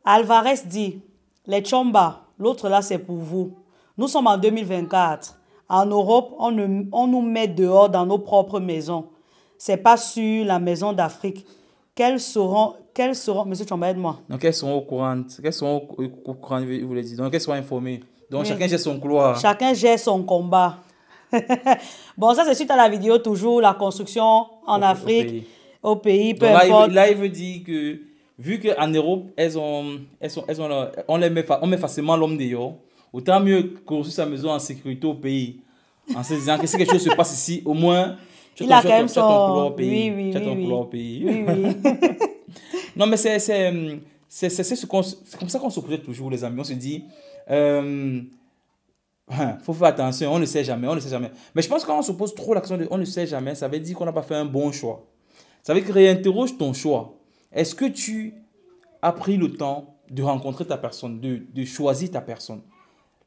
Alvarez dit, les Tchomba, l'autre là c'est pour vous. Nous sommes en 2024. En Europe, on nous met dehors dans nos propres maisons. C'est pas sur la maison d'Afrique. Quelles seront, monsieur Tchomba, aide-moi. Donc, elles sont au courant. Qu'elles sont au courant, vous voulez dire. Donc, elles sont informées. Donc, Oui. chacun gère son couloir. Chacun gère son combat. Bon, ça c'est suite à la vidéo, toujours la construction en Afrique, au pays, peu donc, importe. là, il veut dire que, vu qu'en Europe, on met facilement l'homme dehors, autant mieux construire sa maison en sécurité au pays. En se disant que si quelque chose se passe ici, au moins, tu as ton couloir au pays. Oui, tu as ton couloir au pays. Oui, oui. Non, mais c'est comme ça qu'on se projette toujours, les amis. On se dit, faut faire attention, on ne sait jamais, on ne sait jamais. Mais je pense que quand on se pose trop l'action de on ne sait jamais, ça veut dire qu'on n'a pas fait un bon choix. Ça veut dire que réinterroge ton choix. Est-ce que tu as pris le temps de rencontrer ta personne, de choisir ta personne?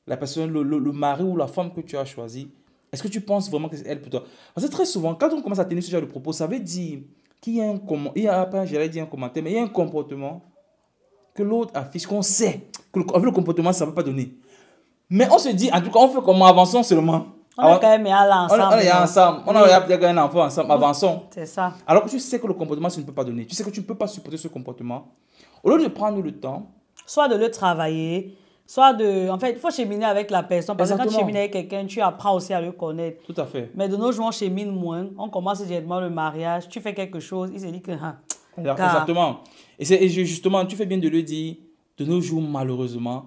La personne, le mari ou la femme que tu as choisi, est-ce que tu penses vraiment que c'est elle pour toi? Parce que très souvent, quand on commence à tenir ce genre de propos, ça veut dire qu'il y a j'allais dire un commentaire, mais il y a un comportement que l'autre affiche, qu'on sait que avec le comportement, ça ne va pas donner. Mais on se dit, en tout cas, on fait comment? Avançons seulement. On est quand même là ensemble. On est ensemble. On a peut-être un enfant ensemble. Avançons. C'est ça. Alors que tu sais que le comportement, ça ne peut pas donner. Tu sais que tu ne peux pas supporter ce comportement. Au lieu de prendre le temps, soit de le travailler, soit de... En fait, il faut cheminer avec la personne. Parce que quand tu chemines avec quelqu'un, tu apprends aussi à le connaître. Tout à fait. Mais de nos jours, on chemine moins. On commence directement le mariage. Tu fais quelque chose, il se dit que... Exactement. Et justement, tu fais bien de le dire, de nos jours, malheureusement,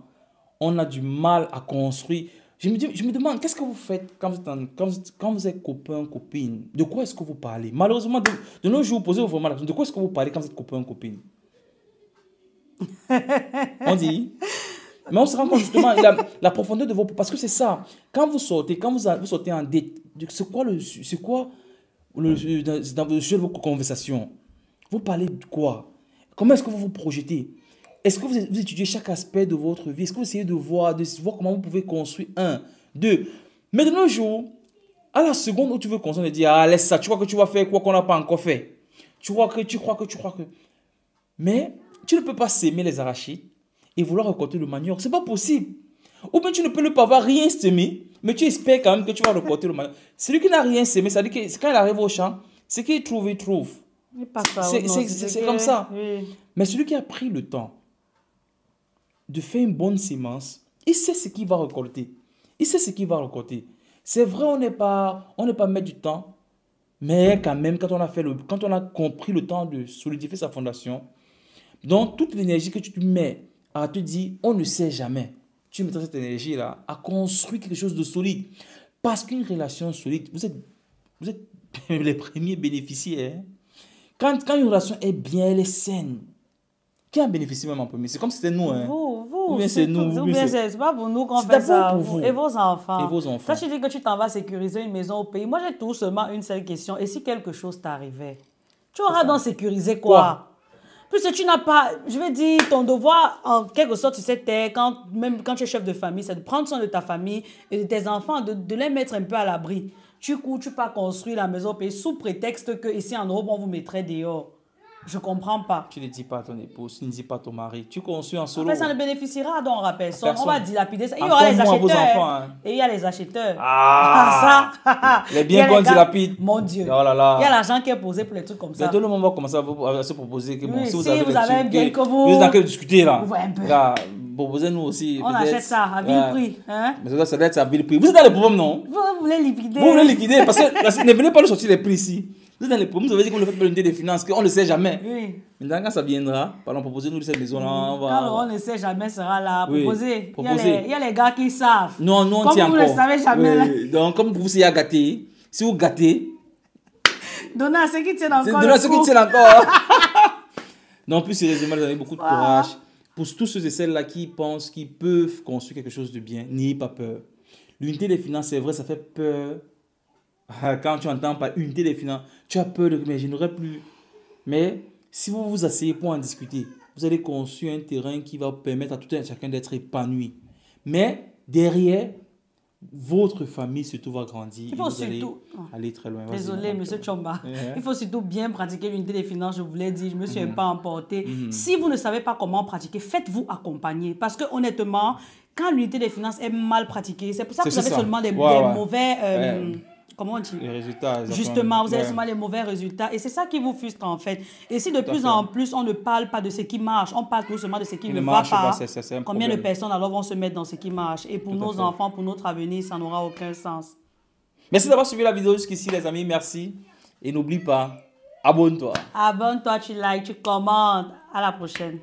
on a du mal à construire. Je me demande, qu'est-ce que vous faites quand vous êtes copain, copine? De quoi est-ce que vous parlez? Malheureusement, de nos jours, posez-vous vraiment la question, de quoi est-ce que vous parlez quand vous êtes copain, copine? On dit... Mais on se rend compte justement la profondeur de vos... Parce que c'est ça. Quand vous sortez en date, c'est quoi dans le sujet de vos conversations? Vous parlez de quoi? Comment est-ce que vous vous projetez? Est-ce que vous étudiez chaque aspect de votre vie? Est-ce que vous essayez de voir comment vous pouvez construire? Un, deux. Mais de nos jours, à la seconde où tu veux construire, on te dit, ah, laisse ça, tu crois que tu vas faire quoi qu'on n'a pas encore fait? Tu crois que... Mais tu ne peux pas s'aimer les arachides et vouloir récolter le manioc. C'est pas possible. Ou bien tu ne peux pas avoir rien s'aimer, mais tu espères quand même que tu vas récolter le manioc. Celui qui n'a rien s'aimer, ça veut dire que quand il arrive au champ, ce qu'il trouve, il trouve. C'est comme ça. Oui. Mais celui qui a pris le temps de faire une bonne semence, il sait ce qu'il va récolter. Il sait ce qu'il va récolter. C'est vrai, on n'est pas mettre du temps, mais quand même, quand on a compris le temps de solidifier sa fondation, donc toute l'énergie que tu mets à te dire, on ne sait jamais, tu mettras cette énergie-là à construire quelque chose de solide. Parce qu'une relation solide, vous êtes les premiers bénéficiaires. Quand une relation est bien, elle est saine, qui en bénéficie même en premier? C'est comme si c'était nous. Hein. Vous. Ou bien c'est nous. Ou bien c'est pas pour nous qu'on fait ça. Vous. Et vos enfants. Et vos enfants. Quand tu dis que tu t'en vas sécuriser une maison au pays, moi j'ai tout seulement une seule question. Et si quelque chose t'arrivait, tu auras donc sécurisé quoi? Puisque tu n'as pas, je vais dire, ton devoir, en quelque sorte, tu sais, même quand tu es chef de famille, c'est de prendre soin de ta famille et de tes enfants, de les mettre un peu à l'abri. Tu pas construire la maison au pays sous prétexte que ici en Europe, on vous mettrait dehors. Je ne comprends pas. Tu ne dis pas à ton épouse, tu ne dis pas à ton mari. Tu construis en solo. En fait, ça ne bénéficiera donc à personne. On va dilapider ça. Il y aura les acheteurs. Enfants, hein. Et il y a les acheteurs. Ça. Les biens qu'on dilapide. Mon Dieu. Oh là là. Il y a l'argent qui est posé pour les trucs comme ça. Mais tout le monde va commencer à se proposer que bon, oui, si vous avez un bien que vous... Vous avez discuter là. Un peu. Là, proposez-nous aussi. On achète ça à vil prix. Hein? Mais ça doit être à vil prix. Vous êtes dans les problèmes, non? Vous voulez liquider. Vous voulez liquider parce que ne venez pas nous sortir les prix ici. Vous êtes dans les problèmes, vous avez dit qu'on le fait pour l'unité des finances, qu'on ne sait jamais. Oui. Maintenant, quand ça viendra, pardon, proposez-nous cette maison-là. Quand on ne sait jamais sera là, proposez. Il y a les gars qui savent. Non, on tient encore. Comme vous ne le savez jamais. Oui. Donc, comme vous essayez à gâter, si vous gâtez... Donnez à ceux qui tiennent encore. Donnez à ceux qui tiennent encore. Non, plus sérieusement, vous avez beaucoup de courage. Pour tous ceux et celles-là qui pensent qu'ils peuvent construire quelque chose de bien, n'ayez pas peur. L'unité des finances, c'est vrai, ça fait peur. Quand tu entends par unité des finances, tu as peur de mais je n'aurais plus. Mais si vous vous asseyez pour en discuter, vous allez construire un terrain qui va permettre à tout un chacun d'être épanoui. Mais derrière, votre famille surtout va grandir. Il faut et vous allez surtout... aller très loin. Vas-y, Désolé, maman. monsieur Chomba. Ouais. Il faut surtout bien pratiquer l'unité des finances, je vous l'ai dit, je me suis un peu emportée. Si vous ne savez pas comment pratiquer, faites-vous accompagner. Parce que honnêtement, quand l'unité des finances est mal pratiquée, c'est pour ça que vous C'est avez ça. seulement des Ouais. mauvais... Ouais. Comment on dit? Les résultats. Justement, vous avez Ouais. seulement les mauvais résultats. Et c'est ça qui vous frustre en fait. Et si de à plus fait. en plus, on ne parle pas de ce qui marche, on parle tout seulement de ce qui Il ne ne va marche pas, pas, c'est un combien de problème. personnes alors vont se mettre dans ce qui marche? Et pour Tout à nos fait. enfants, pour notre avenir, ça n'aura aucun sens. Merci d'avoir suivi la vidéo jusqu'ici, les amis. Merci. Et n'oublie pas, abonne-toi. Abonne-toi, tu likes, tu commentes. À la prochaine.